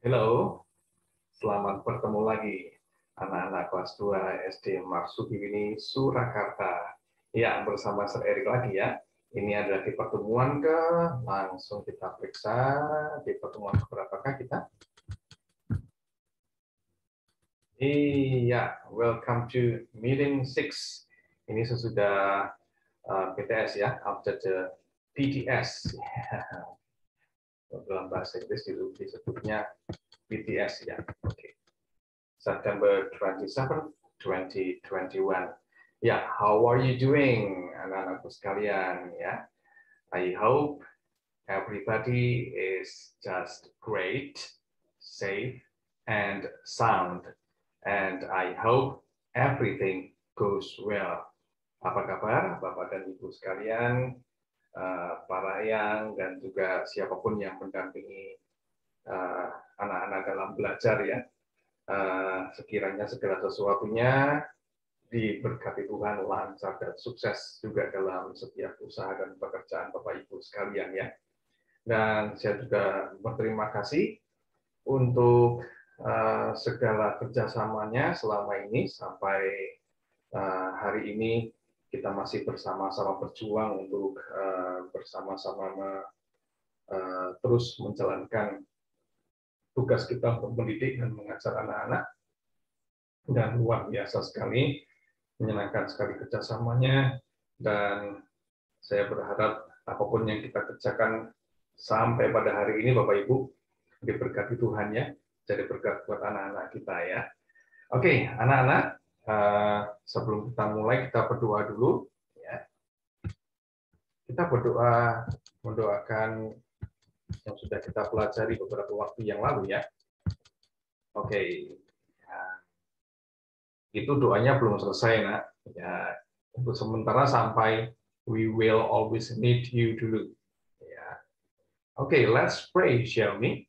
Halo, selamat bertemu lagi anak-anak kelas 2 SD Marsudi Surakarta. Ya, bersama Sir Erik lagi ya. Ini adalah di pertemuan langsung kita periksa di pertemuan keberapakah kita? Iya, welcome to meeting 6. Ini sesudah PTS ya, after the PTS. Dalam bahasa Inggris disebutnya PTS ya. Oke. September 27, 2021. Ya, how are you doing, anak-anakku sekalian? Ya, I hope everybody is just great, safe, and sound. And I hope everything goes well. Apa kabar, Bapak dan Ibu sekalian, para ayang dan juga siapapun yang mendampingi anak-anak dalam belajar ya. Sekiranya segala sesuatunya diberkati Tuhan lancar dan sukses juga dalam setiap usaha dan pekerjaan Bapak Ibu sekalian ya. Dan saya juga berterima kasih untuk segala kerjasamanya selama ini sampai hari ini kita masih bersama-sama berjuang untuk bersama-sama terus menjalankan tugas kita untuk mendidik dan mengajar anak-anak. Dan luar biasa sekali, menyenangkan sekali kerjasamanya, dan saya berharap apapun yang kita kerjakan sampai pada hari ini, Bapak Ibu, diberkati Tuhan ya, jadi berkat buat anak-anak kita ya. Oke, anak-anak, sebelum kita mulai, kita berdoa dulu. Ya. Kita berdoa, mendoakan yang sudah kita pelajari beberapa waktu yang lalu ya. Oke, itu doanya belum selesai nak ya, untuk sementara sampai we will always need you dulu ya. Okay, let's pray, shall we?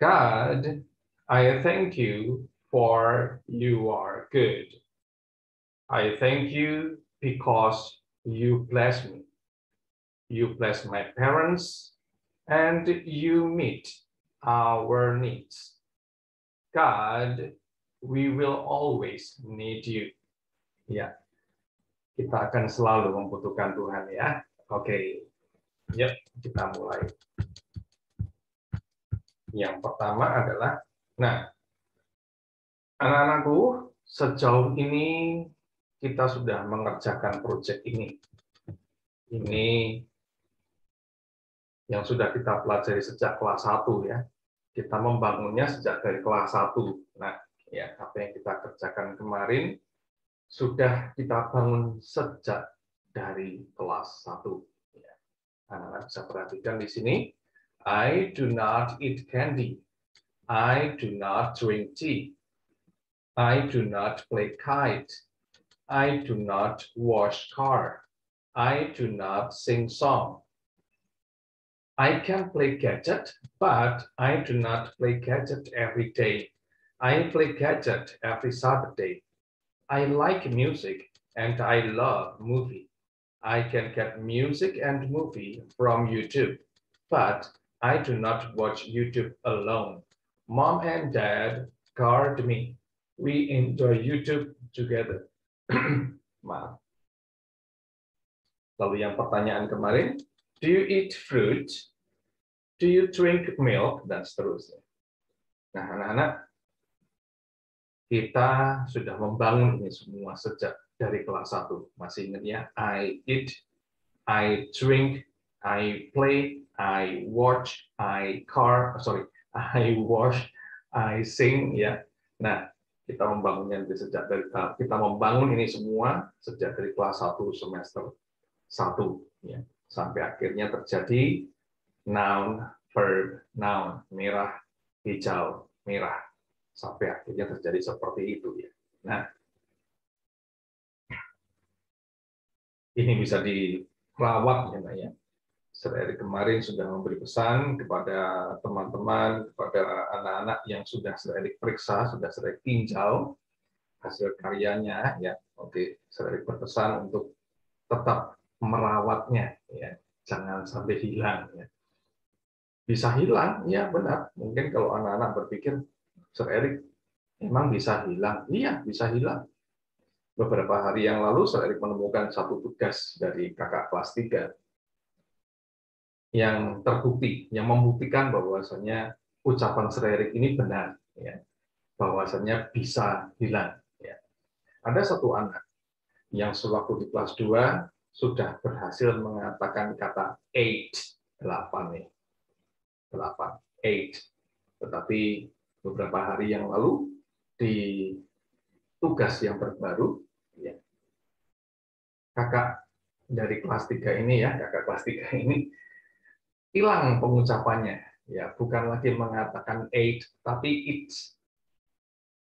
God, I thank you for you are good. I thank you because you bless me, you bless my parents, and you meet our needs. God, we will always need you. Ya, kita akan selalu membutuhkan Tuhan ya. Oke, yuk kita mulai. Yang pertama adalah, nah, anak-anakku, sejauh ini kita sudah mengerjakan proyek ini. Ini yang sudah kita pelajari sejak kelas 1 ya. Kita membangunnya sejak dari kelas 1. Nah, ya, apa yang kita kerjakan kemarin sudah kita bangun sejak dari kelas 1. Ya. Anak-anak bisa perhatikan di sini. I do not eat candy. I do not drink tea. I do not play kite. I do not wash car. I do not sing song. I can play gadget, but I do not play gadget every day. I play gadget every Saturday. I like music and I love movie. I can get music and movie from YouTube, but I do not watch YouTube alone. Mom and Dad guard me. We enjoy YouTube together. Maaf. Lalu yang pertanyaan kemarin, do you eat fruit? Do you drink milk? Dan seterusnya. Nah, anak-anak, kita sudah membangun ini semua sejak dari kelas 1. Masih ingat ya? I eat, I drink, I play, I watch, I wash, I sing ya. Nah, kita membangunnya sejak dari kita membangun ini semua sejak dari kelas 1 semester 1 ya. Sampai akhirnya terjadi noun, verb, noun, merah, hijau, merah. Sampai akhirnya terjadi seperti itu ya. Nah, ini bisa dirawat ya, Mbak ya. Dari kemarin sudah memberi pesan kepada teman-teman, kepada anak-anak yang sudah saya periksa, sudah saya tinjau hasil karyanya ya. Oke, saya berpesan untuk tetap merawatnya ya. Jangan sampai hilang ya. Bisa hilang, ya benar. Mungkin kalau anak-anak berpikir, Sir Erik emang bisa hilang? Iya, bisa hilang. Beberapa hari yang lalu, Sir Erik menemukan satu tugas dari kakak kelas 3 yang terbukti, yang membuktikan bahwasanya ucapan Sir Erik ini benar, ya, bahwasanya bisa hilang. Ya. Ada satu anak yang sewaktu di kelas 2 sudah berhasil mengatakan kata 8 nih, 8, 8. Tetapi beberapa hari yang lalu di tugas yang terbaru, ya, kakak dari kelas 3 ini, ya, kakak kelas 3 ini hilang pengucapannya, ya, bukan lagi mengatakan 8 tapi it's,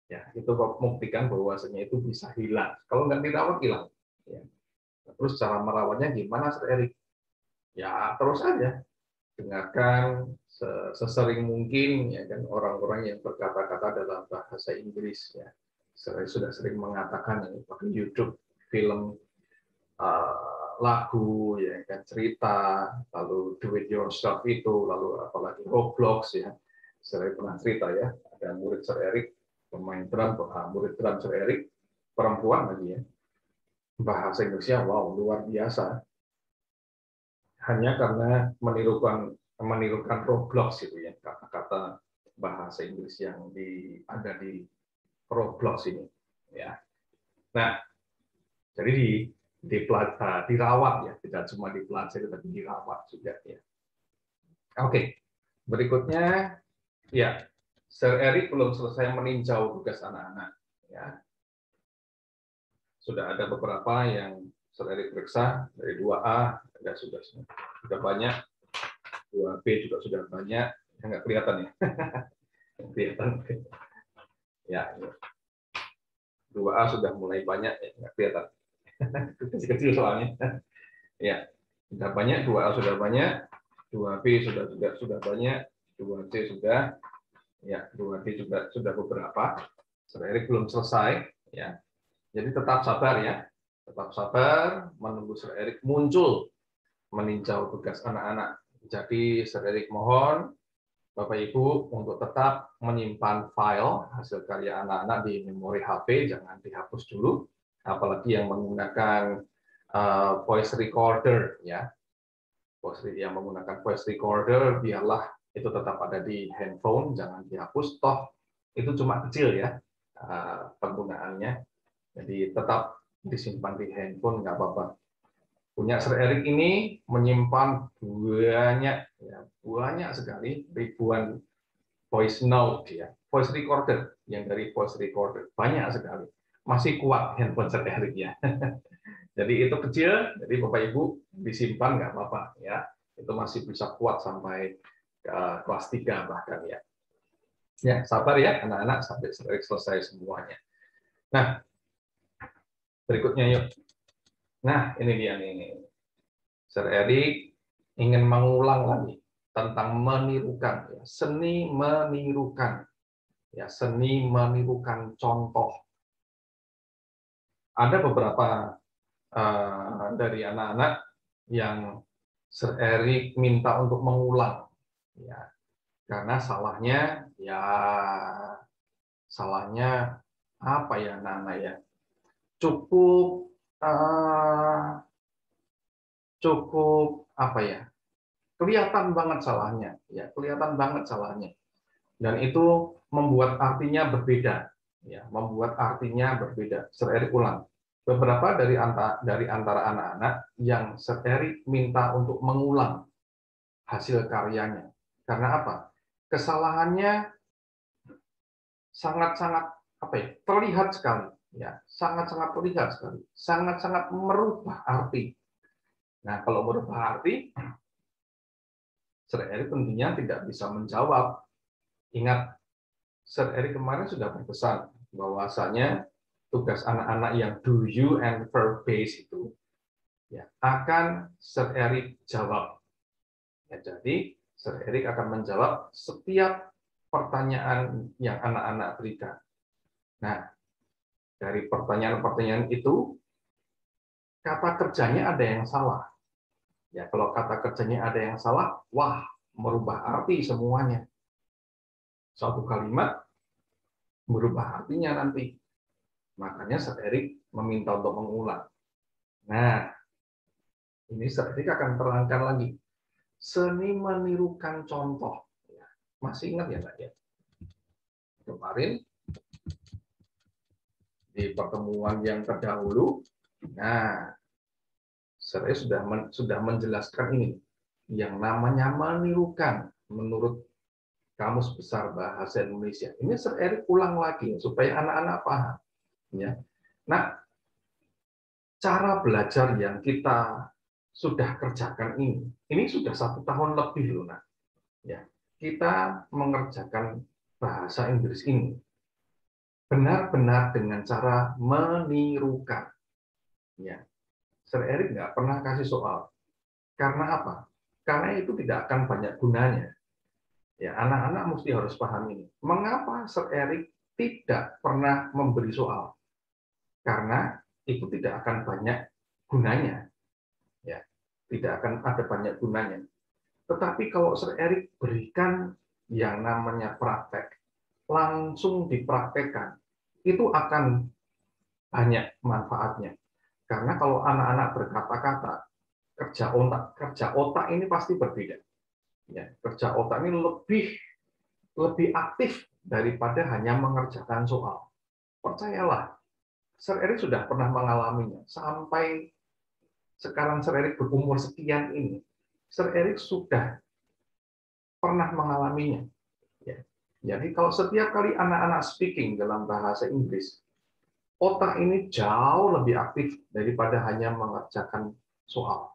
ya, itu membuktikan bahwasanya itu bisa hilang kalau nggak dirawat, hilang, ya. Terus cara merawatnya gimana, Sir Erik? Ya terus aja dengarkan sesering mungkin, ya kan, orang-orang yang berkata-kata dalam bahasa Inggris, ya. Saya sudah sering mengatakan ini pakai YouTube, film, lagu, ya kan, cerita, lalu do it yourself itu, lalu apalagi Roblox, ya. Saya pernah cerita, ya, ada murid Sir Erik pemain drum, murid drum Sir Erik perempuan lagi, ya, bahasa Inggrisnya wow luar biasa, hanya karena menirukan Roblox itu, ya, kata-kata bahasa Inggris yang ada di Roblox ini, ya. Nah, jadi dirawat, ya, tidak cuma dipelajari tapi dirawat juga, ya. Oke, berikutnya, ya, Sir Erik belum selesai meninjau tugas anak-anak, ya. Sudah ada beberapa yang Sir Erik periksa dari 2A, sudah banyak, 2B juga sudah banyak, nggak kelihatan, ya. Kelihatan, ya, 2A sudah mulai banyak, ya, nggak kelihatan, kecil-kecil soalnya, ya, sudah banyak, 2A sudah banyak, 2B sudah banyak, 2C sudah, ya, 2D juga sudah beberapa. Sir Erik belum selesai, ya, jadi tetap sabar, ya, tetap sabar menunggu Sir Erik muncul meninjau tugas anak-anak. Jadi Sir Erik mohon Bapak Ibu untuk tetap menyimpan file hasil karya anak-anak di memori HP, jangan dihapus dulu, apalagi yang menggunakan voice recorder, ya. Yang menggunakan voice recorder, biarlah itu tetap ada di handphone, jangan dihapus, toh itu cuma kecil, ya, penggunaannya, jadi tetap disimpan di handphone, nggak apa-apa. Punya Sir Erik ini menyimpan banyak, ya, banyak sekali, ribuan voice note, ya, voice recorder, yang dari voice recorder banyak sekali, masih kuat handphone Sir Erik, ya. Jadi itu kecil, jadi Bapak Ibu disimpan nggak apa-apa, ya, itu masih bisa kuat sampai kelas 3 bahkan, ya. Ya, sabar, ya anak-anak sampai Sir Erik selesai semuanya. Nah, berikutnya yuk. Nah, ini dia nih. Sir Erik ingin mengulang lagi tentang menirukan, ya, seni menirukan, ya, seni menirukan contoh. Ada beberapa dari anak-anak yang Sir Erik minta untuk mengulang, ya, karena salahnya apa ya, anak-anak, ya, cukup apa ya, kelihatan banget salahnya, ya, kelihatan banget salahnya, dan itu membuat artinya berbeda, ya, membuat artinya berbeda. Sir Erik ulang. Beberapa dari antara anak-anak yang Sir Erik minta untuk mengulang hasil karyanya. Karena apa? Kesalahannya sangat-sangat apa ya? Terlihat sekali, ya, sangat-sangat terlihat sekali, sangat-sangat merubah arti. Nah, kalau merubah arti, Sir Erik tentunya tidak bisa menjawab. Ingat, Sir Erik kemarin sudah berpesan bahwasanya tugas anak-anak yang do you and verb base itu, ya, akan Sir Erik jawab. Ya, jadi Sir Erik akan menjawab setiap pertanyaan yang anak-anak berikan. Nah, dari pertanyaan-pertanyaan itu, kata kerjanya ada yang salah. Ya, kalau kata kerjanya ada yang salah, wah, merubah arti semuanya. Satu kalimat berubah artinya nanti. Makanya Sir Erik meminta untuk mengulang. Nah, ini Sir Erik akan terangkan lagi. Seni menirukan contoh. Masih ingat ya, Pak ya? Kemarin di pertemuan yang terdahulu, nah, saya sudah menjelaskan ini, yang namanya menirukan menurut Kamus Besar Bahasa Indonesia. Ini Sir Erik ulang lagi supaya anak-anak paham. Ya. Nah, cara belajar yang kita sudah kerjakan ini sudah 1 tahun lebih loh, nak. Ya, kita mengerjakan bahasa Inggris ini benar-benar dengan cara menirukan. Ya, Sir Erik nggak pernah kasih soal. Karena apa? Karena itu tidak akan banyak gunanya. Ya, anak-anak mesti harus paham ini. Mengapa Sir Erik tidak pernah memberi soal? Karena itu tidak akan banyak gunanya. Ya, tidak akan ada banyak gunanya. Tetapi kalau Sir Erik berikan yang namanya praktek, langsung dipraktekkan, itu akan banyak manfaatnya. Karena kalau anak-anak berkata-kata, kerja otak ini pasti berbeda. Ya, kerja otak ini lebih aktif daripada hanya mengerjakan soal. Percayalah, Sir Erik sudah pernah mengalaminya. Sampai sekarang Sir Erik berumur sekian ini, Sir Erik sudah pernah mengalaminya. Ya. Jadi kalau setiap kali anak-anak speaking dalam bahasa Inggris, otak ini jauh lebih aktif daripada hanya mengerjakan soal.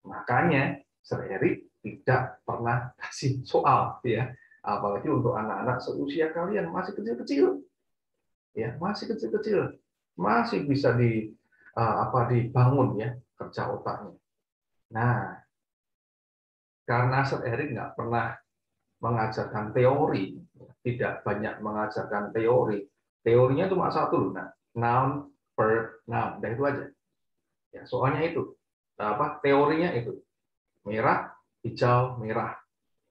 Makanya Sir Erik tidak pernah kasih soal, ya. Apalagi untuk anak-anak seusia kalian masih kecil-kecil, ya, masih kecil-kecil, masih bisa dibangun ya kerja otaknya. Nah, karena Sir Erik nggak pernah mengajarkan teori, tidak banyak mengajarkan teori. Teorinya cuma satu, noun, verb, noun, dan itu aja. Ya, soalnya itu, teorinya itu merah, hijau, merah,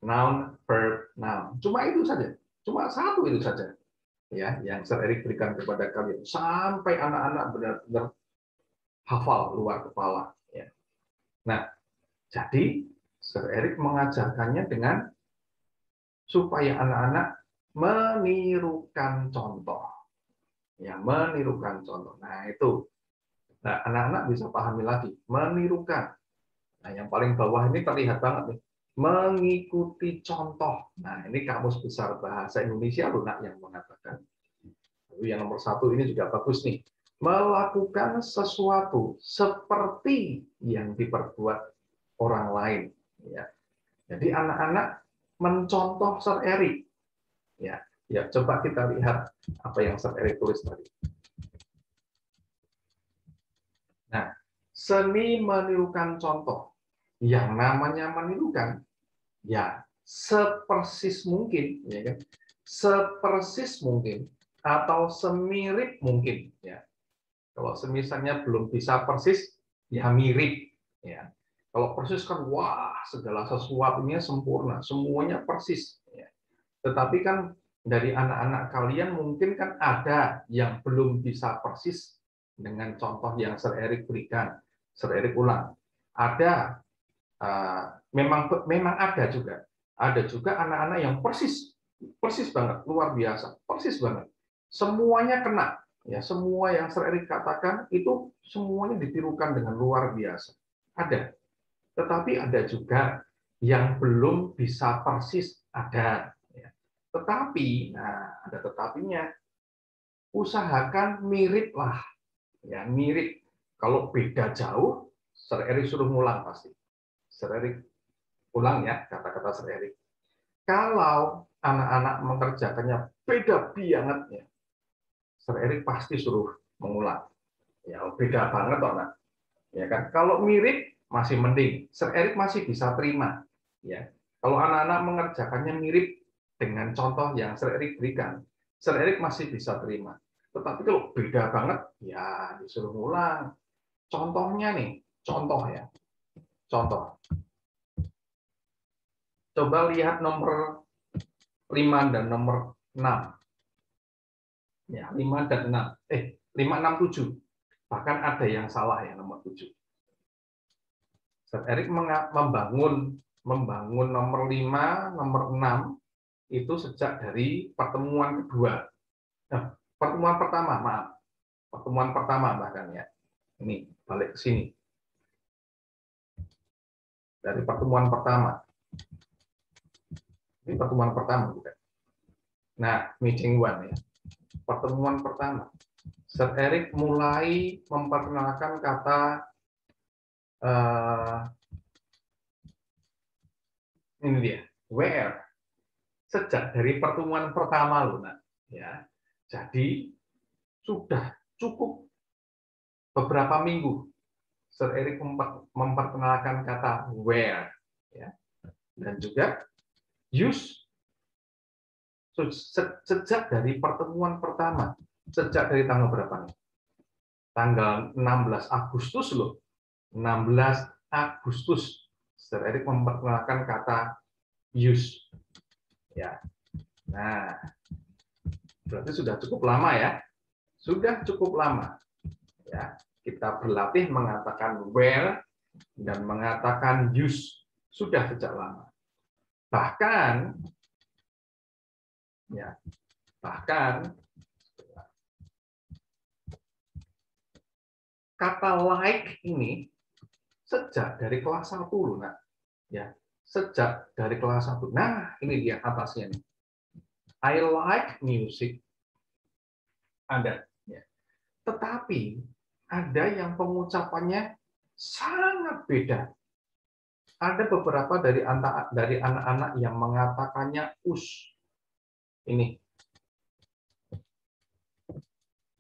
noun, verb, noun. Cuma itu saja, cuma satu itu saja. Ya, yang Sir Erik berikan kepada kalian sampai anak-anak benar-benar hafal luar kepala. Ya. Nah, jadi Sir Erik mengajarkannya dengan supaya anak-anak menirukan contoh. Ya, menirukan contoh. Nah, itu. Nah, anak-anak bisa pahami lagi. Menirukan. Nah, yang paling bawah ini terlihat banget nih. Mengikuti contoh. Nah, ini Kamus Besar Bahasa Indonesia lunak yang mengatakan. Lalu yang nomor 1 ini juga bagus nih. Melakukan sesuatu seperti yang diperbuat orang lain. Ya. Jadi anak-anak mencontoh Sir Erik. Ya, ya, coba kita lihat apa yang Sir Erik tulis tadi. Nah, seni menirukan contoh. Yang namanya menirukan, ya sepersis mungkin, ya kan? Sepersis mungkin atau semirip mungkin, ya. Kalau semisalnya belum bisa persis, ya mirip, ya. Kalau persis kan wah, segala sesuatunya sempurna, semuanya persis, ya. Tetapi kan dari anak-anak kalian mungkin kan ada yang belum bisa persis dengan contoh yang Sir Erik berikan. Sir Erik ulang. Ada memang ada juga. Ada juga anak-anak yang persis banget, luar biasa, persis banget. Semuanya kena, ya semua yang Sir Erik katakan itu semuanya ditirukan dengan luar biasa. Ada, tetapi ada juga yang belum bisa persis, ada. Ya. Tetapi, nah ada tetapinya. Usahakan mirip lah, ya mirip. Kalau beda jauh, Sir Erik suruh ngulang pasti. Sir Erik ulang ya kata-kata Sir Erik. Kalau anak-anak mengerjakannya beda banget ya, Sir Erik pasti suruh mengulang. Ya beda banget toh, nak. Ya kan? Kalau mirip masih mending, Sir Erik masih bisa terima. Ya. Kalau anak-anak mengerjakannya mirip dengan contoh yang Sir Erik berikan, Sir Erik masih bisa terima. Tetapi kalau beda banget, ya disuruh ngulang. Contohnya nih, contoh ya, contoh. Coba lihat nomor 5 dan nomor 6. Ya, 5 dan 6. 5, 6, 7. Bahkan ada yang salah ya nomor 7. Sir Erik membangun nomor 5, nomor 6 itu sejak dari pertemuan kedua. Nah, pertemuan pertama, maaf. Pertemuan pertama bahkan ya. Ini balik ke sini. Dari pertemuan pertama. Ini pertemuan pertama bukan? Nah, meeting one ya. Pertemuan pertama. Sir Erik mulai memperkenalkan kata ini dia, where. Sejak dari pertemuan pertama loh, nak. Ya. Jadi sudah cukup beberapa minggu Sir Erik memperkenalkan kata where, ya. Dan juga use sejak dari pertemuan pertama, sejak dari tanggal berapa nih? Tanggal 16 Agustus loh. 16 Agustus Sir Erik memperkenalkan kata use. Ya. Nah, berarti sudah cukup lama ya. Sudah cukup lama. Ya, kita berlatih mengatakan where dan mengatakan use sudah sejak lama. Bahkan ya, bahkan kata like ini sejak dari kelas 1 loh, Nak. Ya, sejak dari kelas 1. Nah, ini dia atasnya nih. I like music. Ada ya. Tetapi ada yang pengucapannya sangat beda. Ada beberapa dari anak-anak yang mengatakannya us. Ini.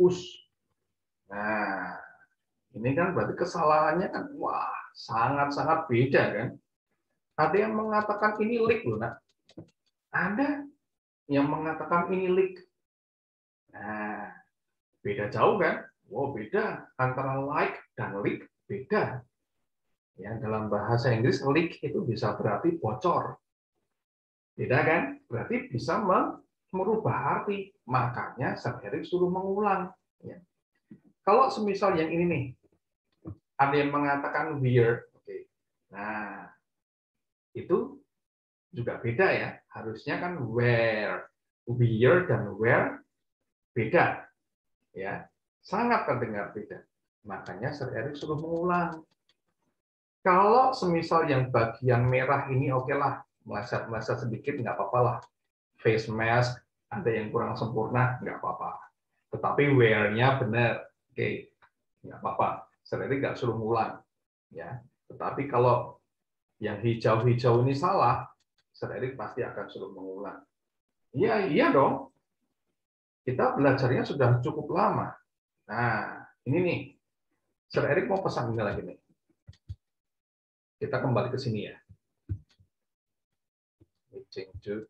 Us. Nah, ini kan berarti kesalahannya kan wah, sangat-sangat beda kan. Ada yang mengatakan ini lik loh, Nak. Ada yang mengatakan ini lik. Nah, beda jauh kan? Wow, beda antara like dan leak beda. Ya, dalam bahasa Inggris leak itu bisa berarti bocor. Beda kan? Berarti bisa merubah arti. Makanya Sir Erik suruh mengulang. Ya. Kalau semisal yang ini nih, ada yang mengatakan weird. Oke. Nah, itu juga beda ya. Harusnya kan where. Weird dan where beda. Ya, sangat terdengar beda. Makanya Sir Erik suruh mengulang. Kalau semisal yang bagian merah ini oke lah, meleset sedikit nggak apa-apa lah. Face mask ada yang kurang sempurna nggak apa-apa. Tetapi wear-nya benar, oke, nggak apa-apa. Sir Erik nggak suruh ngulang, ya. Tetapi kalau yang hijau-hijau ini salah, Sir Erik pasti akan suruh mengulang. Iya, iya dong. Kita belajarnya sudah cukup lama. Nah, ini nih. Sir Erik mau pesan ini lagi nih. Kita kembali ke sini ya. Meeting to.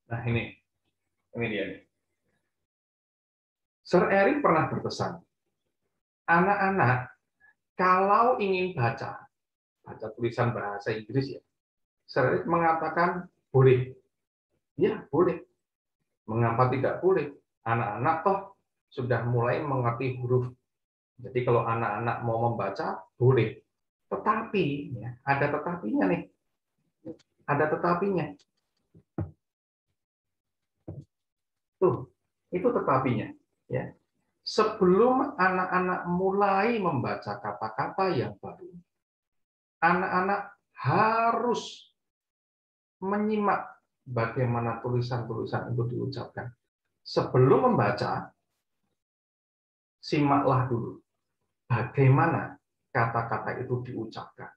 Nah ini dia nih. Sir Erik pernah berpesan, anak-anak kalau ingin baca tulisan bahasa Inggris ya, Sir Erik mengatakan boleh. Ya, boleh. Mengapa tidak boleh? Anak-anak toh sudah mulai mengerti huruf. Jadi kalau anak-anak mau membaca, boleh. Tetapi, ya, ada tetapinya nih. Ada tetapinya. Tuh, itu tetapinya. Ya. Sebelum anak-anak mulai membaca kata-kata yang baru, anak-anak harus menyimak bagaimana tulisan-tulisan itu diucapkan. Sebelum membaca, simaklah dulu bagaimana kata-kata itu diucapkan.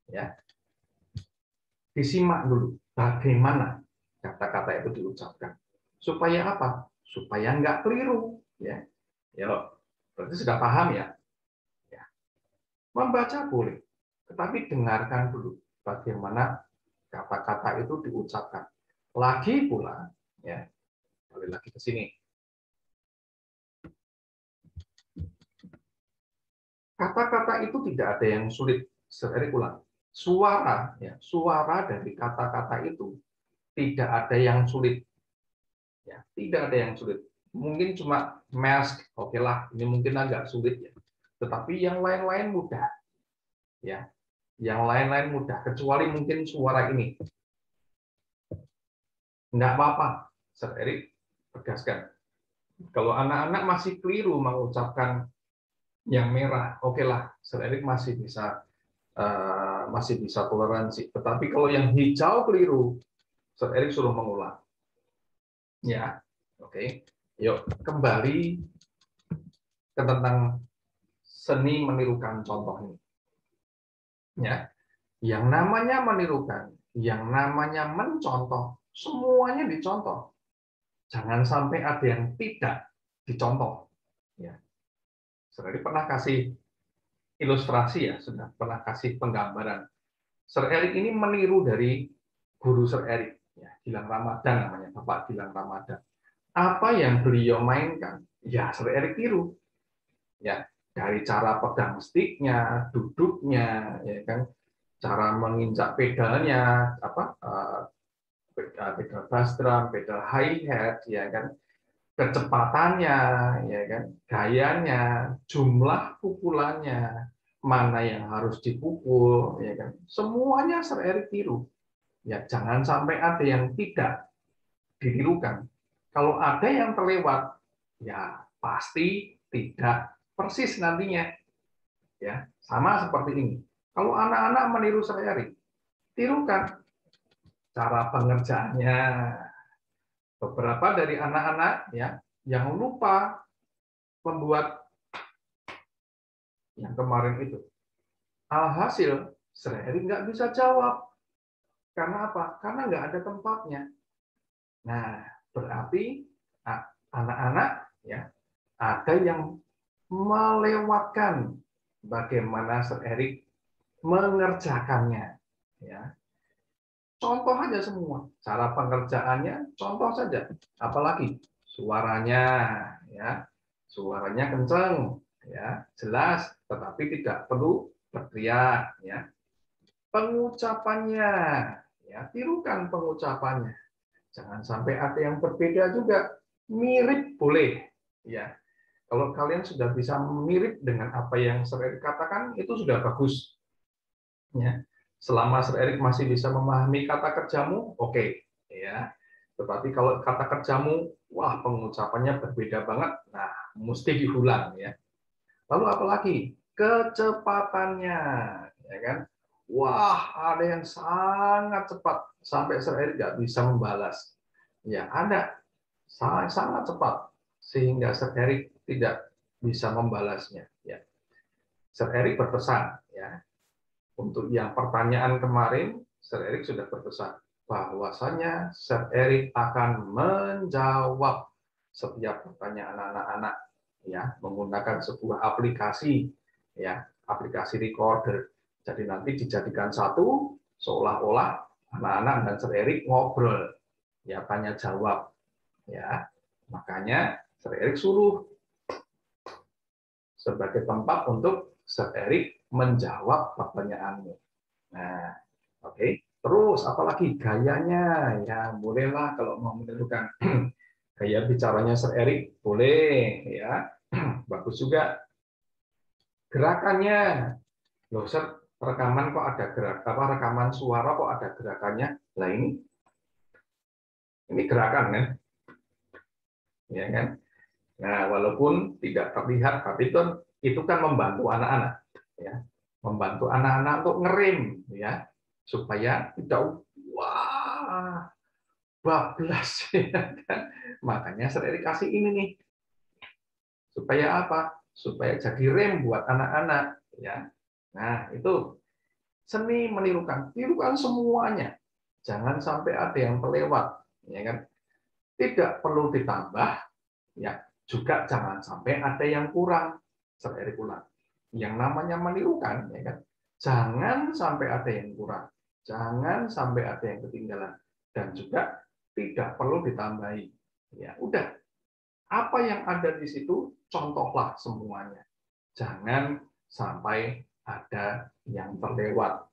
Ya. Disimak dulu bagaimana kata-kata itu diucapkan. Supaya apa? Supaya nggak keliru. Ya, berarti sudah paham ya. Membaca boleh, tetapi dengarkan dulu bagaimana kata-kata itu diucapkan. Lagi pula, ya, kembali lagi ke sini. Kata-kata itu tidak ada yang sulit. Sir Erik ulang. Suara, ya, suara dari kata-kata itu tidak ada yang sulit. Ya, tidak ada yang sulit. Mungkin cuma mask, oke lah, ini mungkin agak sulit ya. Tetapi yang lain-lain mudah. Ya, yang lain-lain mudah, kecuali mungkin suara ini. Enggak apa-apa, Sir Erik tegaskan. Kalau anak-anak masih keliru mengucapkan yang merah, oke lah, Sir Erik masih bisa toleransi. Tetapi kalau yang hijau keliru, Sir Erik suruh mengulang. Ya, oke. Yuk kembali ke tentang seni menirukan contoh ini. Ya, yang namanya menirukan, yang namanya mencontoh, semuanya dicontoh. Jangan sampai ada yang tidak dicontoh. Ya, Sir Erik pernah kasih ilustrasi ya, sudah pernah kasih penggambaran. Sir Erik ini meniru dari guru Sir Erik, ya, Gilang Ramadan namanya, Bapak Gilang Ramadan. Apa yang beliau mainkan, ya Sir Erik tiru. Ya, dari cara pegang sticknya, duduknya, ya kan, cara menginjak pedalnya, pedal bass drum, pedal hi hat, ya kan, kecepatannya, ya kan, gayanya, jumlah pukulannya, mana yang harus dipukul, ya kan, semuanya Sir Erik tiru. Ya, jangan sampai ada yang tidak ditirukan. Kalau ada yang terlewat, ya pasti tidak persis nantinya. Ya, sama seperti ini. Kalau anak-anak meniru Sir Erik, tirukan cara pengerjaannya. Beberapa dari anak-anak ya yang lupa membuat yang kemarin itu. Alhasil, Sir Erik nggak bisa jawab. Karena apa? Karena nggak ada tempatnya. Nah, berarti anak-anak ya ada yang melewatkan bagaimana Sir Erik mengerjakannya. Ya, contoh aja semua, cara pengerjaannya, contoh saja. Apalagi suaranya, ya, suaranya kencang, ya, jelas, tetapi tidak perlu berteriak, ya. Pengucapannya, ya, tirukan pengucapannya. Jangan sampai ada yang berbeda juga. Mirip boleh, ya. Kalau kalian sudah bisa mirip dengan apa yang Sir Erik katakan, itu sudah bagus. Ya. Selama Sir Erik masih bisa memahami kata kerjamu, oke, ya. Tetapi kalau kata kerjamu, wah pengucapannya berbeda banget, nah mesti diulang ya. Lalu apalagi kecepatannya, ya kan? Wah ada yang sangat cepat sampai Sir Erik nggak bisa membalas. Ya ada sangat cepat sehingga Sir Erik tidak bisa membalasnya. Ya. Sir Erik berpesan, ya. Untuk yang pertanyaan kemarin, Sir Erik sudah berpesan bahwasanya Sir Erik akan menjawab setiap pertanyaan anak-anak ya menggunakan sebuah aplikasi ya, aplikasi recorder. Jadi nanti dijadikan satu seolah-olah anak-anak dan Sir Erik ngobrol ya, tanya jawab ya. Makanya Sir Erik suruh sebagai tempat untuk Sir Erik menjawab pertanyaanmu. Nah, oke. Terus apalagi gayanya, ya bolehlah kalau mau menentukan gaya bicaranya Sir Erik, boleh ya, bagus juga. Gerakannya, loh Sir, rekaman kok ada rekaman suara kok ada gerakannya? Lah ini gerakan kan, ya kan? Nah, walaupun tidak terlihat, tapi itu kan membantu anak-anak, ya, membantu anak-anak untuk ngerem, ya, supaya tidak wah bablas, ya kan? Makanya saya dikasih ini nih, supaya apa? Supaya jadi rem buat anak-anak, ya. Nah, itu seni menirukan, tirukan semuanya, jangan sampai ada yang terlewat, ya kan? Tidak perlu ditambah, ya. Juga jangan sampai ada yang kurang. Sir Erik ulang. Yang namanya menirukan, ya kan? Jangan sampai ada yang kurang. Jangan sampai ada yang ketinggalan. Dan juga tidak perlu ditambahi. Ya, udah. Apa yang ada di situ, contohlah semuanya. Jangan sampai ada yang terlewat.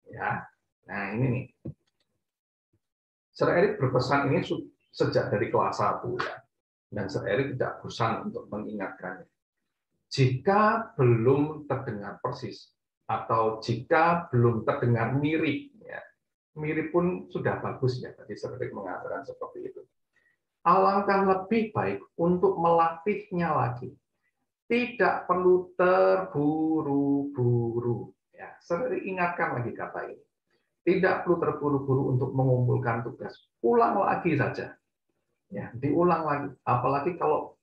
Ya. Nah, ini nih. Sir Eric berpesan ini sejak dari kelas 1 ya. Dan Sir Eric tidak bosan untuk mengingatkannya. Jika belum terdengar persis atau jika belum terdengar mirip, ya, mirip pun sudah bagus ya. Tadi Sir Eric mengatakan seperti itu. Alangkah lebih baik untuk melatihnya lagi. Tidak perlu terburu-buru. Ya, Sir Eric ingatkan lagi kata ini. Tidak perlu terburu-buru untuk mengumpulkan tugas. Ulang lagi saja. Ya, diulang lagi. Apalagi kalau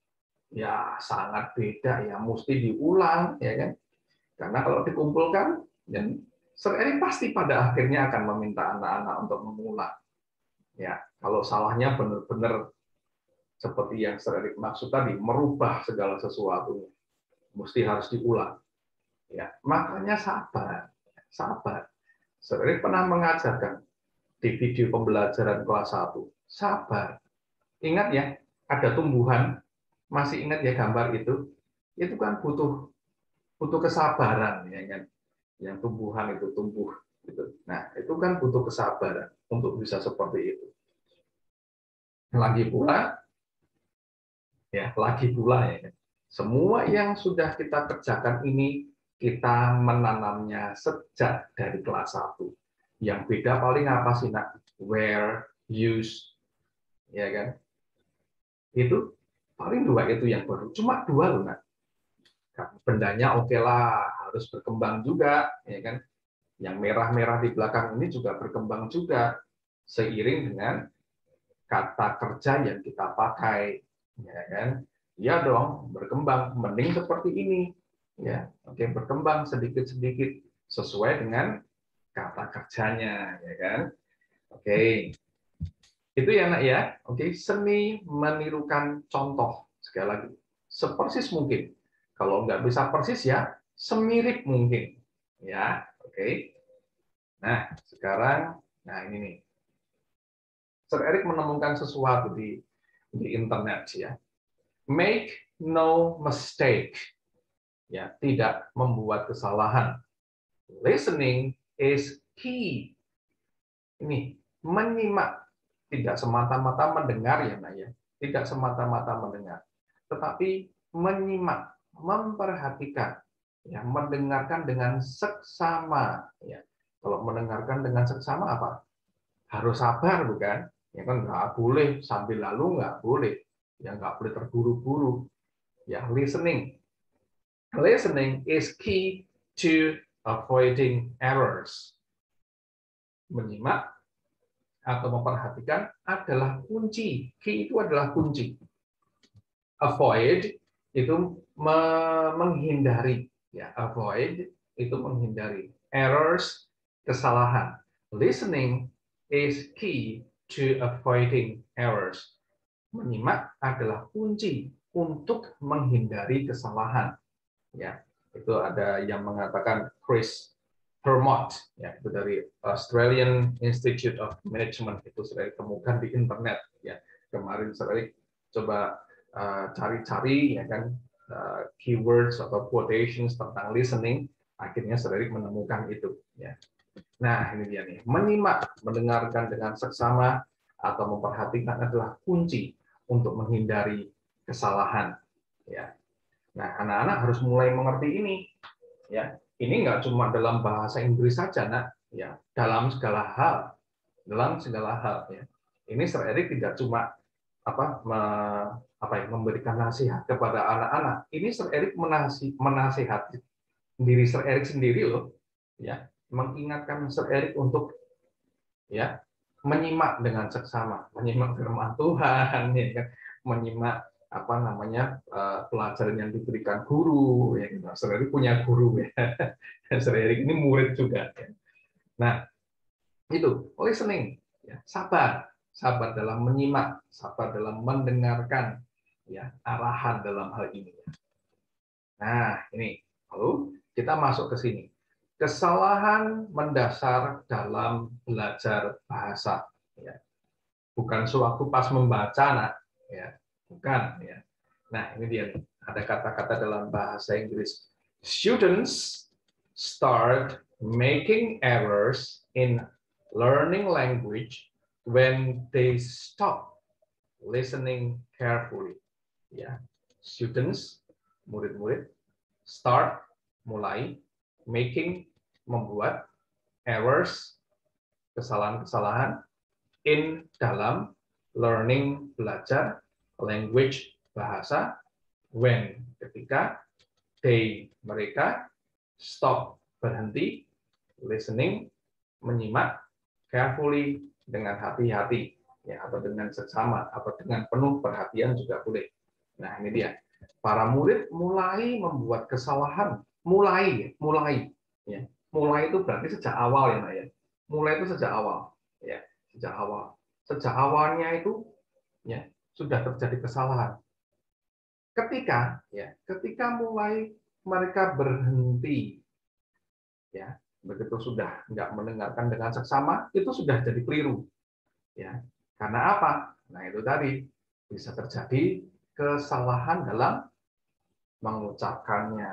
ya sangat beda ya mesti diulang ya kan. Karena kalau dikumpulkan dan Sir Eric pasti pada akhirnya akan meminta anak-anak untuk mengulang. Ya, kalau salahnya benar-benar seperti yang Sir Eric maksud tadi, merubah segala sesuatunya. Mesti harus diulang. Ya, makanya sabar. Sabar. Sir Eric pernah mengajarkan di video pembelajaran kelas 1. Sabar. Ingat ya, ada tumbuhan, masih ingat ya gambar itu? Itu kan butuh kesabaran ya kan. Yang tumbuhan itu tumbuh gitu. Nah, itu kan butuh kesabaran untuk bisa seperti itu. Lagi pula ya, semua yang sudah kita kerjakan ini kita menanamnya sejak dari kelas 1. Yang beda paling apa sih, Nak? Where, use, ya kan? Itu paling 2 itu yang baru. Cuma 2 loh, Nak. Bendanya oke lah, harus berkembang juga, ya kan? Yang merah-merah di belakang ini juga berkembang juga seiring dengan kata kerja yang kita pakai, ya kan? Ya dong, berkembang, mending seperti ini, ya. Oke, berkembang sedikit-sedikit sesuai dengan kata kerjanya, ya kan? Oke, itu ya nak ya. Oke, seni menirukan contoh sekali lagi, sepersis mungkin. Kalau nggak bisa persis ya, semirip mungkin, ya. Oke. Nah, sekarang, nah ini nih. Sir Eric menemukan sesuatu di internet ya. Make no mistake. Ya, tidak membuat kesalahan. Listening is key. Ini menyimak, tidak semata-mata mendengar ya, Nak ya. Tidak semata-mata mendengar, tetapi menyimak, memperhatikan, ya, mendengarkan dengan seksama. Ya. Kalau mendengarkan dengan seksama apa? Harus sabar, bukan? Ya kan nggak boleh sambil lalu, nggak boleh. Ya nggak boleh terburu-buru. Ya, listening. Listening is key to avoiding errors. Menyimak atau memperhatikan adalah kunci. Key itu adalah kunci. Avoid itu menghindari. Ya, avoid itu menghindari. Errors, kesalahan. Listening is key to avoiding errors. Menyimak adalah kunci untuk menghindari kesalahan. Ya, itu ada yang mengatakan Chris Hermot, ya, itu dari Australian Institute of Management, itu sudah ditemukan di internet. Ya, kemarin saya coba cari-cari ya kan keywords atau quotations tentang listening, akhirnya saya menemukan itu. Ya. Nah, ini dia nih, menyimak, mendengarkan dengan seksama atau memperhatikan adalah kunci untuk menghindari kesalahan. Ya. Nah, anak-anak harus mulai mengerti ini. Ya, ini nggak cuma dalam bahasa Inggris saja, nak. Ya, dalam segala hal, Ya. Ini Sir Eric tidak cuma memberikan nasihat kepada anak-anak. Ini Sir Eric menasihati diri Sir Eric sendiri loh. Ya, mengingatkan Sir Eric untuk ya menyimak dengan seksama, menyimak firman Tuhan, ya kan? Menyimak pelajaran yang diberikan guru. Ya, Sir Eric punya guru ya. Sir Eric ini murid juga. Ya. Nah, itu listening, ya, sabar dalam menyimak, sabar dalam mendengarkan, ya, arahan dalam hal ini. Nah, ini lalu kita masuk ke sini. Kesalahan mendasar dalam belajar bahasa. Ya. bukan sewaktu pas membaca, nak, ya, bukan, ya. Nah, ini dia nih. Ada kata-kata dalam bahasa Inggris. Students start making errors in learning language when they stop listening carefully. Ya, students, murid-murid, start, mulai, making, membuat, errors, kesalahan-kesalahan, in, dalam, learning, belajar, language, bahasa, when, ketika, they, mereka, stop, berhenti, listening, menyimak, carefully, dengan hati-hati, ya, atau dengan seksama, atau dengan penuh perhatian juga boleh. Nah, ini dia. Para murid mulai membuat kesalahan, mulai, ya. Mulai itu berarti sejak awal, ya, Nak, ya. Mulai itu sejak awal, ya, sejak awal. Sejak awalnya itu, ya, sudah terjadi kesalahan. Ketika mulai mereka berhenti, ya, begitu sudah nggak mendengarkan dengan seksama, itu sudah jadi keliru, ya. Karena apa? Nah, itu tadi bisa terjadi kesalahan dalam mengucapkannya.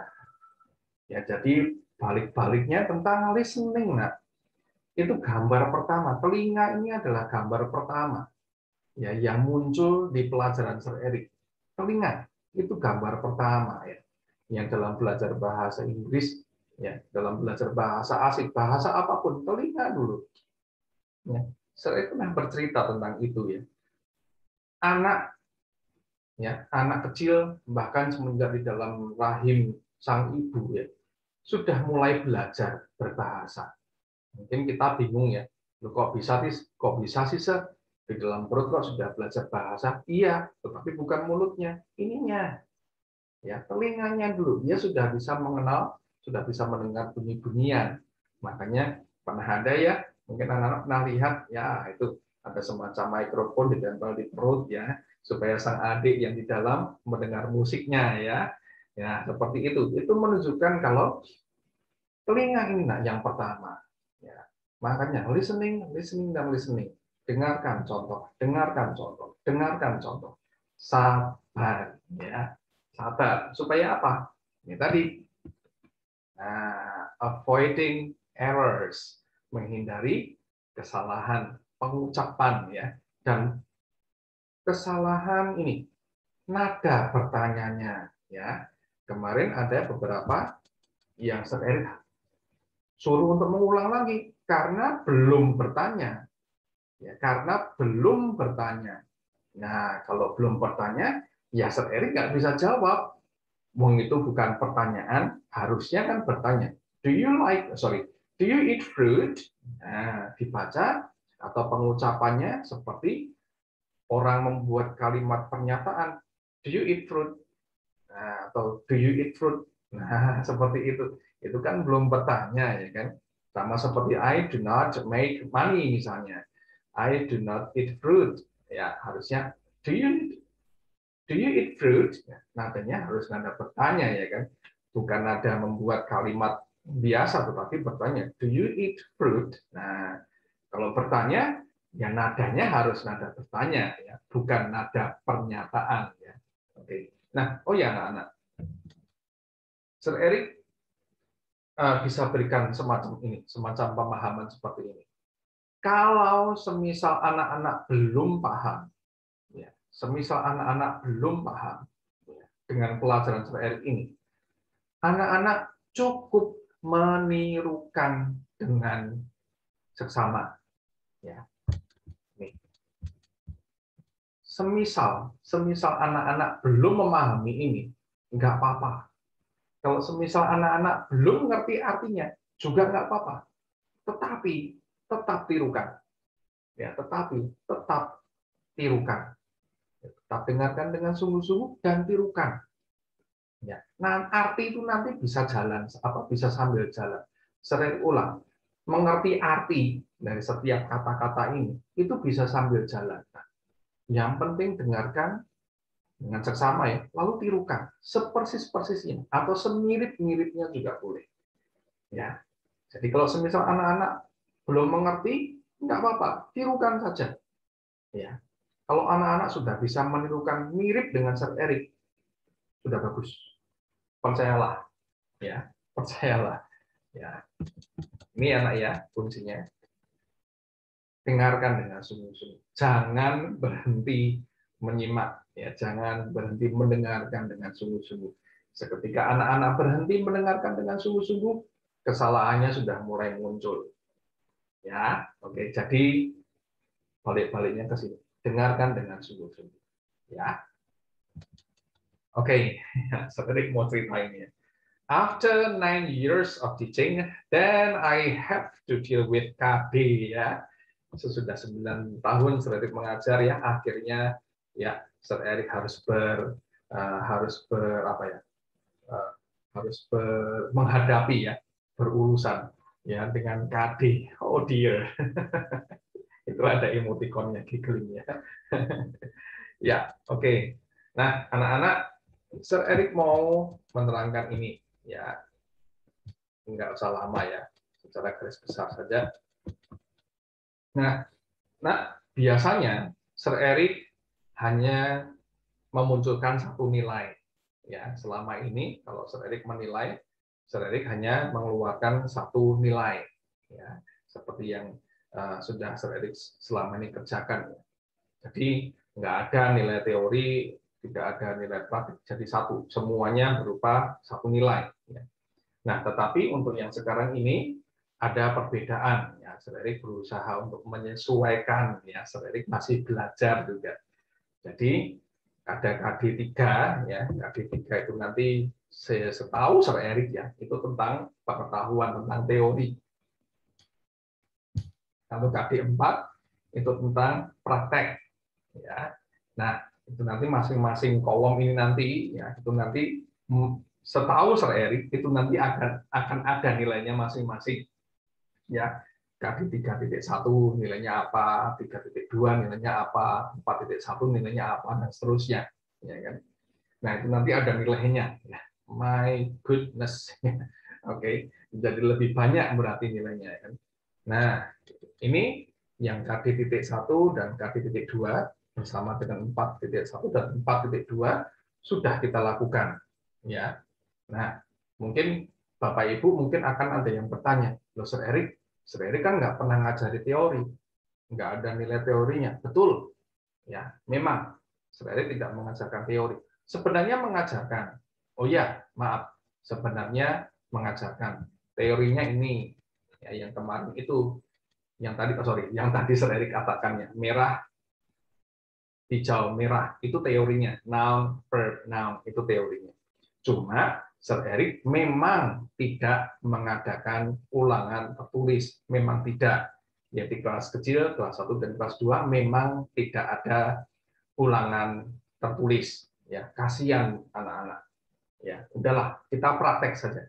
Ya, jadi balik-baliknya tentang listening, nah, itu gambar pertama. Telinga ini adalah gambar pertama, ya, yang muncul di pelajaran Sir Eric. Telinga itu gambar pertama, ya, yang dalam belajar bahasa Inggris, ya, dalam belajar bahasa asing, bahasa apapun, telinga dulu. Ya, saya pernah bercerita tentang itu, ya. Anak kecil bahkan semenjak di dalam rahim sang ibu, ya, sudah mulai belajar berbahasa. Mungkin kita bingung, ya, loh, kok bisa sih Sir? Di dalam perut kok sudah belajar bahasa? Iya, tetapi bukan mulutnya, ininya. Ya, telinganya dulu, dia sudah bisa mengenal, sudah bisa mendengar bunyi-bunyian. Makanya pernah ada, ya, mungkin anak-anak pernah lihat, ya, itu ada semacam mikrofon ditempel di perut, ya, supaya sang adik yang di dalam mendengar musiknya, ya. Ya, seperti itu. Itu menunjukkan kalau telinga ini, nah, yang pertama. Ya. Makanya listening, dan listening. Dengarkan contoh, dengarkan contoh, dengarkan contoh. Sabar, ya. Sabar. Supaya apa? Ini tadi. Nah, avoiding errors, menghindari kesalahan pengucapan, ya. Dan kesalahan ini, nada bertanyanya, ya. Kemarin ada beberapa yang saya suruh untuk mengulang lagi karena belum bertanya, ya, karena belum bertanya. Nah, kalau belum bertanya, ya Sir Eric nggak bisa jawab. Wong itu bukan pertanyaan, harusnya kan bertanya. Do you eat fruit? Nah, dibaca atau pengucapannya seperti orang membuat kalimat pernyataan. Do you eat fruit? Nah, atau do you eat fruit? Nah, seperti itu. Itu kan belum bertanya, ya kan? Sama seperti I do not make money misalnya. I do not eat fruit. Ya, harusnya do you eat fruit? Ya, nadanya harus nada bertanya, ya kan? Bukan nada membuat kalimat biasa, tetapi bertanya, do you eat fruit? Nah, kalau bertanya, ya nadanya harus nada bertanya, ya, bukan nada pernyataan, ya. Oke. Nah, oh ya, anak-anak, Sir Eric bisa berikan semacam ini, semacam pemahaman seperti ini. Kalau semisal anak-anak belum paham, ya, semisal anak-anak belum paham, ya, dengan pelajaran Sir Eric ini, anak-anak cukup menirukan dengan seksama, ya. Nih. Semisal anak-anak belum memahami ini, nggak apa-apa. Kalau semisal anak-anak belum mengerti artinya, juga nggak apa-apa. Tetapi tetap tirukan, ya, tetap tirukan, tetap dengarkan dengan sungguh-sungguh dan tirukan. Ya, nah, arti itu nanti bisa jalan, bisa sambil jalan. Sering ulang, mengerti arti dari setiap kata-kata ini itu bisa sambil jalan. Nah, yang penting dengarkan dengan seksama, ya, lalu tirukan sepersis-persisnya atau semirip-miripnya juga boleh. Ya, jadi kalau semisal anak-anak belum mengerti, nggak apa-apa, tirukan saja. Ya, Kalau anak-anak sudah bisa menirukan mirip dengan Sir Eric, sudah bagus. Percayalah, ya, percayalah. Ya, ini anak ya kuncinya. Dengarkan dengan sungguh-sungguh. Jangan berhenti menyimak, ya, jangan berhenti mendengarkan dengan sungguh-sungguh. Seketika anak-anak berhenti mendengarkan dengan sungguh-sungguh, kesalahannya sudah mulai muncul. Ya, oke. Jadi balik-baliknya ke sini. Dengarkan dengan sungguh-sungguh. Ya, oke. Seperti mau ceritain ya. After 9 years of teaching, then I have to deal with KB, ya. Sesudah 9 tahun Sir Eric mengajar, ya, akhirnya ya Sir Eric harus apa ya, menghadapi, ya, berurusan, ya, dengan KD. Oh dear. Itu ada emotikonnya, giggling, ya. Ya, oke. Nah, anak-anak, Sir Eric mau menerangkan ini, ya, nggak usah lama, ya, secara garis besar saja. Nah, biasanya Sir Eric hanya memunculkan satu nilai, ya. Selama ini kalau Sir Eric menilai, Sir Eric hanya mengeluarkan satu nilai, ya, seperti yang sudah Sir Eric selama ini kerjakan. Jadi nggak ada nilai teori, tidak ada nilai praktik, jadi satu, semuanya berupa satu nilai. Ya. Nah, tetapi untuk yang sekarang ini ada perbedaan. Ya, Sir Eric berusaha untuk menyesuaikan. Ya, Sir Eric masih belajar juga. Jadi ada KD3, ya, KD3 itu nanti setahu Sir Eric, ya, itu tentang pengetahuan tentang teori. Lalu KD4 itu tentang praktek. Ya. Nah, itu nanti masing-masing kolom ini nanti, ya, itu nanti setahu Sir Eric itu nanti akan ada nilainya masing-masing. Ya, KD 3.1 nilainya apa, 3.2 nilainya apa, 4.1 nilainya apa, dan seterusnya. Ya kan? Nah, itu nanti ada nilainya. Ya. My goodness. Oke, jadi lebih banyak berarti nilainya. Kan? Nah, ini yang KD.1 dan KD.2 bersama dengan 4.1 dan 4.2 sudah kita lakukan. Ya. Nah, mungkin Bapak Ibu mungkin akan ada yang bertanya, loh Sir Eric kan nggak pernah ngajari teori, nggak ada nilai teorinya. Betul, ya, memang Sir Eric tidak mengajarkan teori. Sebenarnya mengajarkan. Oh ya, maaf, sebenarnya mengajarkan. Teorinya ini, ya, yang kemarin itu, yang tadi Sir Eric katakannya, merah, hijau, merah, itu teorinya. Noun, verb, noun, itu teorinya. Cuma Sir Eric memang tidak mengadakan ulangan tertulis, memang tidak. Ya, di kelas kecil, kelas 1 dan kelas 2 memang tidak ada ulangan tertulis. Ya, kasihan anak-anak. Ya, udahlah, kita praktek saja.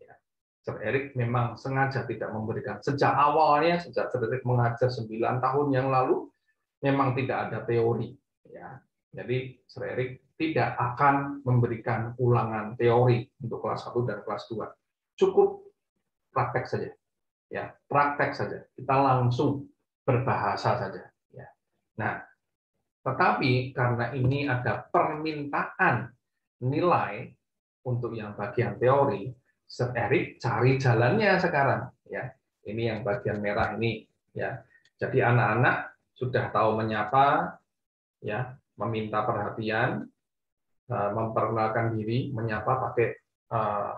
Ya. Sir Eric memang sengaja tidak memberikan sejak awalnya, sejak Sir Eric mengajar 9 tahun yang lalu, memang tidak ada teori. Ya. Jadi Sir Eric tidak akan memberikan ulangan teori untuk kelas 1 dan kelas 2. Cukup praktek saja. Ya, praktek saja. Kita langsung berbahasa saja. Ya. Nah, tetapi karena ini ada permintaan nilai untuk yang bagian teori, Sir Eric cari jalannya sekarang. Ya, ini yang bagian merah ini. Ya, jadi anak-anak sudah tahu menyapa, ya, meminta perhatian, memperkenalkan diri, menyapa pakai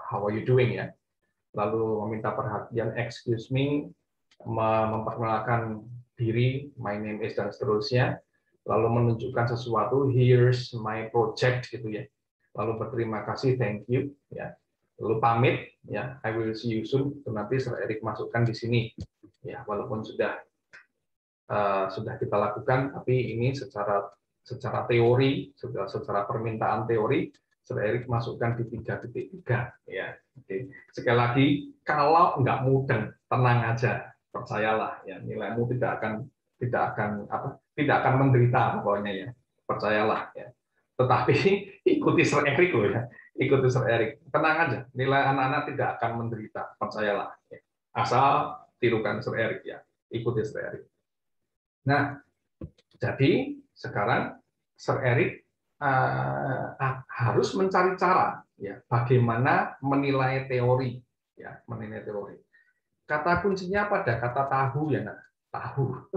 how are you doing, ya. Lalu meminta perhatian, excuse me, memperkenalkan diri, my name is, dan seterusnya. Lalu menunjukkan sesuatu, here's my project, gitu ya. Lalu berterima kasih, thank you, ya. Lalu pamit, ya, I will see you soon. Itu nanti Sir Eric masukkan di sini, ya. Walaupun sudah kita lakukan, tapi ini secara teori, secara permintaan teori, Sir Eric masukkan di 3.3. Ya. Oke. Sekali lagi, kalau nggak mudeng, tenang aja, percayalah, ya, nilaimu tidak akan menderita pokoknya, ya, percayalah, ya. Tetapi ikuti Sir Eric loh, ya, ikuti Sir Eric, tenang aja, nilai anak-anak tidak akan menderita, percayalah, ya. Asal tirukan Sir Eric, ya, ikuti Sir Eric. Nah, jadi sekarang Sir Erik harus mencari cara ya bagaimana menilai teori ya, menilai teori. Kata kuncinya pada kata tahu ya, nah. Tahu.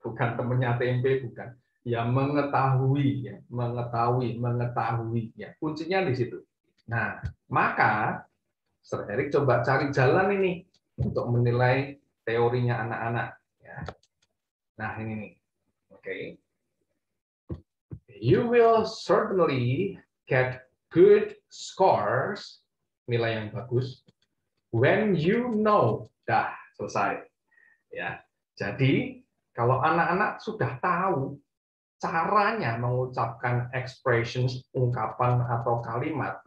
Bukan temennya tempe, bukan. Ya mengetahui ya, mengetahui ya. Kuncinya di situ. Nah, maka Sir Erik coba cari jalan ini untuk menilai teorinya anak-anak ya. Nah, ini nih. Oke. You will certainly get good scores, nilai yang bagus, when you know. Dah, selesai. Ya. Jadi, kalau anak-anak sudah tahu caranya mengucapkan expressions, ungkapan atau kalimat,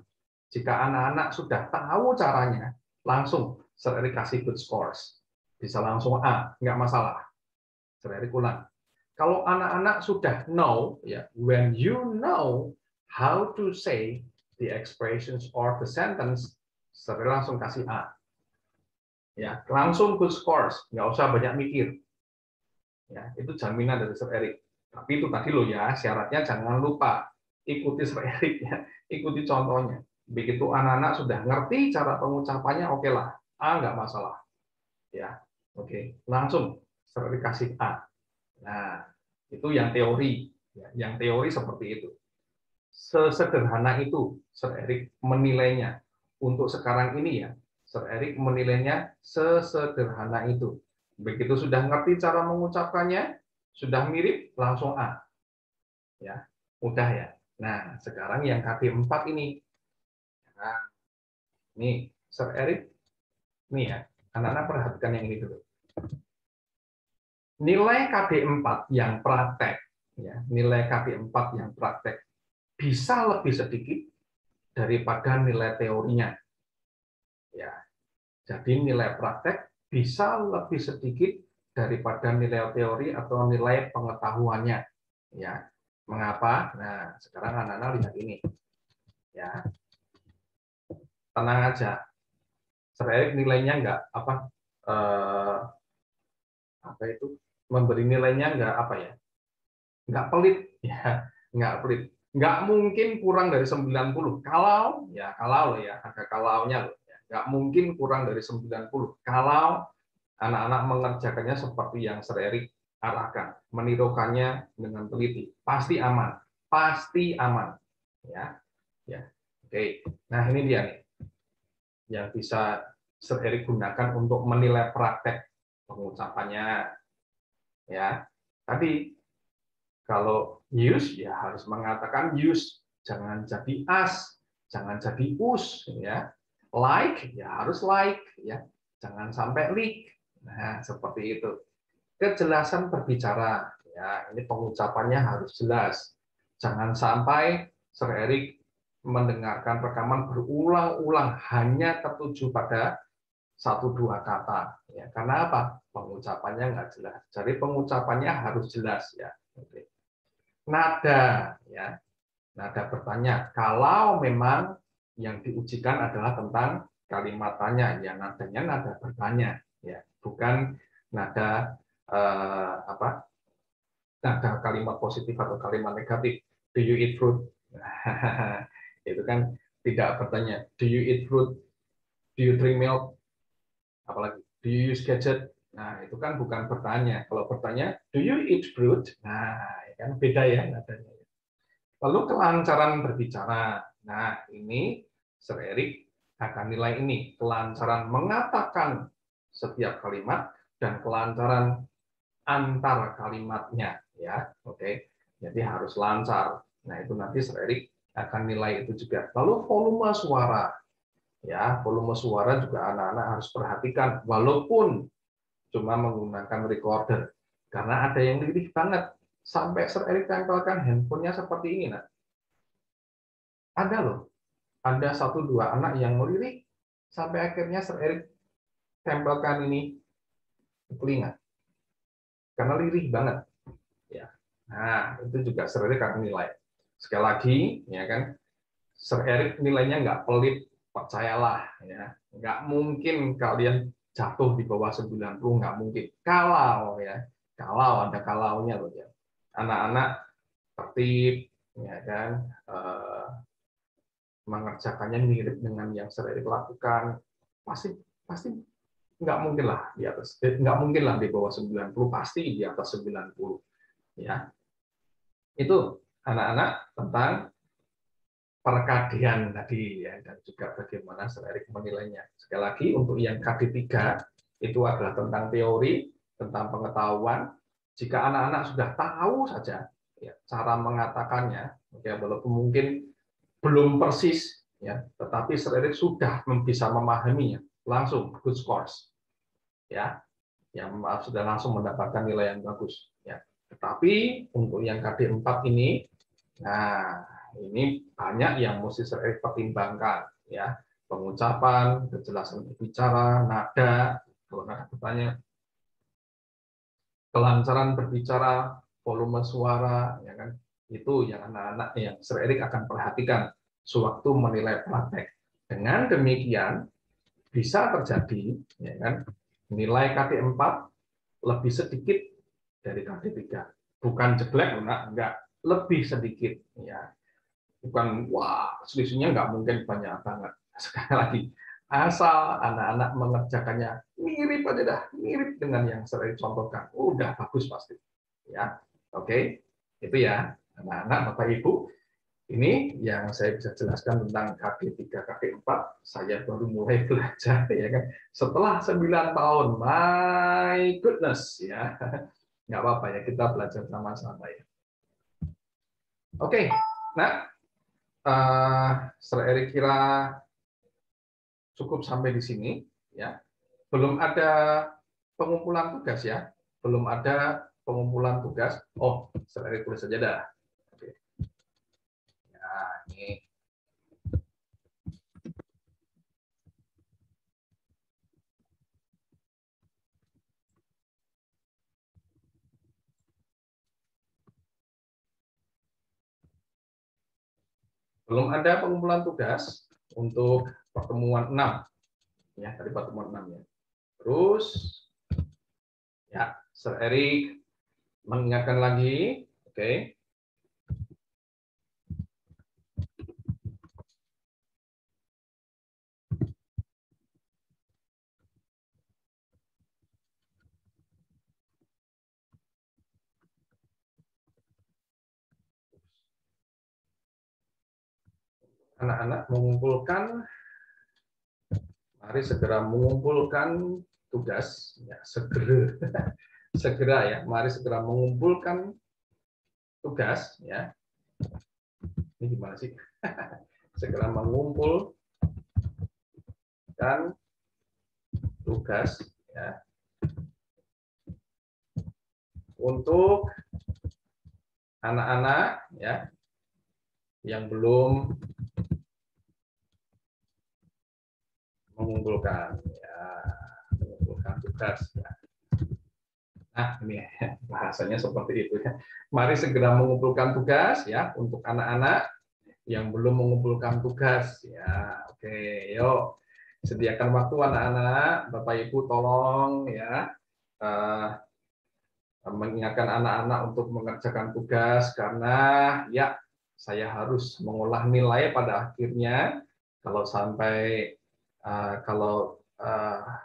jika anak-anak sudah tahu caranya, langsung Sir Erik kasih good scores. Bisa langsung A, nggak masalah. Sir Erik ulang. Kalau anak-anak sudah know, ya, when you know how to say the expressions or the sentence, Sir Erik langsung kasih A. Ya, langsung good scores, nggak usah banyak mikir. Ya, itu jaminan dari Sir Erik. Tapi itu tadi loh ya, syaratnya jangan lupa ikuti Sir Erik ya, ikuti contohnya. Begitu anak-anak sudah ngerti cara pengucapannya, oke lah, A nggak masalah. Ya, oke, langsung Sir Erik kasih A. Nah, itu yang teori. Ya, yang teori seperti itu. Sesederhana itu Sir Erik menilainya. Untuk sekarang ini ya, Sir Erik menilainya sesederhana itu. Begitu sudah ngerti cara mengucapkannya, sudah mirip, langsung A. Ya, mudah ya. Nah, sekarang yang KD4 ini. Nah, ini Sir Erik, nih ya, anak-anak perhatikan yang ini dulu. Nilai KD4 yang praktek, ya, nilai KD4 yang praktek bisa lebih sedikit daripada nilai teorinya. Ya, jadi nilai praktek bisa lebih sedikit daripada nilai teori atau nilai pengetahuannya. Ya, mengapa? Nah, sekarang anak-anak lihat ini. Ya, tenang aja. Sir Erik nilainya nggak apa itu memberi nilainya nggak apa ya, nggak pelit ya, nggak pelit, nggak mungkin kurang dari 90 kalau ya, kalau loh ya, ada kalaunya loh ya. Nggak mungkin kurang dari 90 kalau anak-anak mengerjakannya seperti yang Sir Erik arahkan, menirukannya dengan teliti, pasti aman, ya, ya. Oke, nah ini dia nih yang bisa Sir Erik gunakan untuk menilai praktek pengucapannya. Ya, tadi kalau use ya harus mengatakan use, jangan jadi as, jangan jadi us, ya. Like ya harus like, ya. Jangan sampai leak. Nah, seperti itu. Kejelasan berbicara, ya. Ini pengucapannya harus jelas. Jangan sampai Sir Erik mendengarkan rekaman berulang-ulang hanya tertuju pada 1-2 kata, ya. Karena apa? Pengucapannya nggak jelas. Jadi pengucapannya harus jelas, ya. Oke. Nada, ya. Nada bertanya. Kalau memang yang diujikan adalah tentang kalimat tanya, ya nadanya nada bertanya, ya. Bukan nada nada kalimat positif atau kalimat negatif. Do you eat fruit? Itu kan tidak bertanya. Do you eat fruit? Do you drink milk? Apalagi do you use gadget? Nah, itu kan bukan bertanya. Kalau bertanya, do you eat fruit? Nah, kan beda ya nadanya. Lalu kelancaran berbicara. Nah, ini Sir Erik akan nilai ini, kelancaran mengatakan setiap kalimat dan kelancaran antara kalimatnya, ya. Oke. Jadi harus lancar. Nah, itu nanti Sir Erik akan nilai itu juga. Lalu volume suara. Ya, volume suara juga anak-anak harus perhatikan walaupun cuma menggunakan recorder karena ada yang lirih banget sampai Sir Erik tempelkan handphonenya seperti ini. Nah, ada loh, ada 1-2 anak yang melirik sampai akhirnya Sir Erik tempelkan ini ke telinga karena lirih banget. Ya, nah itu juga Sir Erik akan nilai. Sekali lagi, ya kan, Sir Erik nilainya nggak pelit. Percayalah, ya, nggak mungkin kalian jatuh di bawah 90, nggak mungkin. Kalau ya, kalau ada kalaunya loh ya, anak-anak tertib, ya kan, mengerjakannya mirip dengan yang Sir Erik lakukan, pasti pasti nggak mungkin lah di atas, nggak mungkin lah di bawah 90, pasti di atas 90, ya. Itu anak-anak tentang perkadian tadi, ya, dan juga bagaimana Sir Erik menilainya. Sekali lagi untuk yang KD3 itu adalah tentang teori, tentang pengetahuan. Jika anak-anak sudah tahu saja ya, cara mengatakannya, ya, walaupun mungkin belum persis, ya, tetapi Sir Erik sudah bisa memahaminya, langsung good scores, ya, yang sudah langsung mendapatkan nilai yang bagus, ya. Tetapi untuk yang KD4 ini, nah ini banyak yang mesti Sir Erik pertimbangkan, ya, pengucapan, kejelasan berbicara, nada, kalau nada bertanya, kelancaran berbicara, volume suara, ya kan, itu yang anak-anak yang Sir Erik akan perhatikan sewaktu menilai praktek. Dengan demikian bisa terjadi, ya kan, nilai KD4 lebih sedikit dari KD3. Bukan jelek, enggak, lebih sedikit, ya. Bukan wah selisihnya nggak mungkin banyak banget. Sekali lagi, asal anak-anak mengerjakannya mirip aja dah, mirip dengan yang saya contohkan, udah bagus pasti, ya. Oke, itu ya anak-anak Bapak Ibu. Ini yang saya bisa jelaskan tentang KD3, KD4. Saya baru mulai belajar, ya kan, setelah 9 tahun. My goodness, ya. Nggak apa-apa ya, kita belajar sama-sama ya. Oke, nah, Sir Erik kira cukup sampai di sini, ya. Belum ada pengumpulan tugas ya, belum ada pengumpulan tugas. Oh, Sir Erik tulis saja dah. Oke. Ya, ini. Belum ada pengumpulan tugas untuk pertemuan 6. Ya, tadi pertemuan 6 ya. Terus ya, Sir Erik mengingatkan lagi, oke. Anak-anak mengumpulkan, mari segera mengumpulkan tugas, ya, segera, segera ya, mari segera mengumpulkan tugas, ya. Ini gimana sih? Segera mengumpulkan tugas, ya, untuk anak-anak, ya, yang belum mengumpulkan, ya, mengumpulkan tugas, ya. Nah, ini bahasanya seperti itu ya. Mari segera mengumpulkan tugas ya untuk anak-anak yang belum mengumpulkan tugas ya. Oke, yuk sediakan waktu anak-anak, Bapak Ibu tolong ya mengingatkan anak-anak untuk mengerjakan tugas karena ya saya harus mengolah nilai pada akhirnya kalau sampai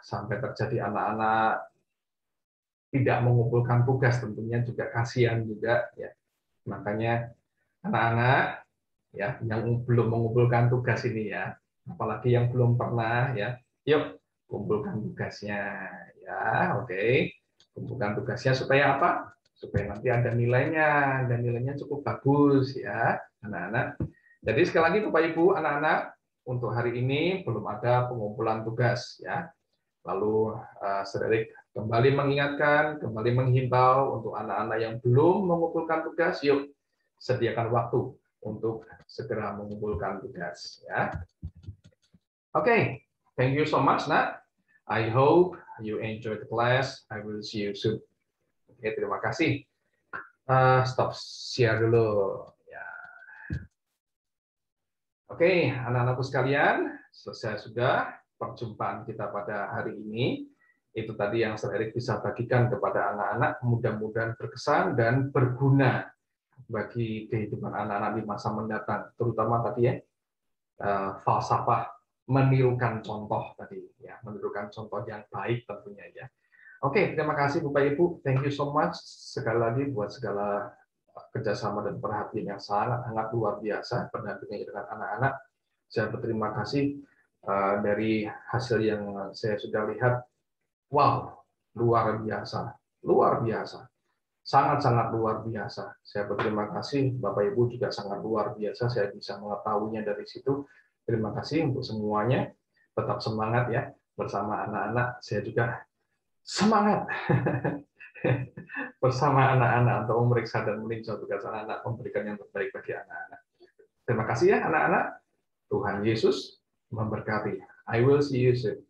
sampai terjadi anak-anak tidak mengumpulkan tugas, tentunya juga kasihan juga ya. Makanya anak-anak ya yang belum mengumpulkan tugas ini ya, apalagi yang belum pernah ya, yuk kumpulkan tugasnya ya. Oke, kumpulkan tugasnya supaya apa? Supaya nanti ada nilainya dan nilainya cukup bagus ya anak-anak. Jadi sekali lagi Bapak Ibu, anak-anak, untuk hari ini belum ada pengumpulan tugas ya. Lalu Sir Erik kembali mengingatkan, kembali menghimbau untuk anak-anak yang belum mengumpulkan tugas, yuk sediakan waktu untuk segera mengumpulkan tugas. Ya. Oke, thank you so much, Nak. I hope you enjoy the class. I will see you soon. Oke, terima kasih. Stop share dulu. Ya. Oke, anak-anakku sekalian, selesai sudah perjumpaan kita pada hari ini. Itu tadi yang Sir Erik bisa bagikan kepada anak-anak, mudah-mudahan berkesan dan berguna bagi kehidupan anak-anak di masa mendatang, terutama tadi ya falsafah menirukan contoh tadi ya, menirukan contoh yang baik tentunya ya. Oke, terima kasih Bapak Ibu, thank you so much sekali lagi buat segala kerjasama dan perhatian yang sangat luar biasa pendampingannya dengan anak-anak. Saya berterima kasih dari hasil yang saya sudah lihat. Wow, luar biasa, sangat luar biasa. Saya berterima kasih, Bapak Ibu juga sangat luar biasa. Saya bisa mengetahuinya dari situ. Terima kasih untuk semuanya. Tetap semangat ya bersama anak-anak. Saya juga semangat bersama anak-anak untuk memeriksa dan meninjau tugas anak-anak, memberikan yang terbaik bagi anak-anak. Terima kasih ya anak-anak. Tuhan Yesus memberkati. I will see you soon.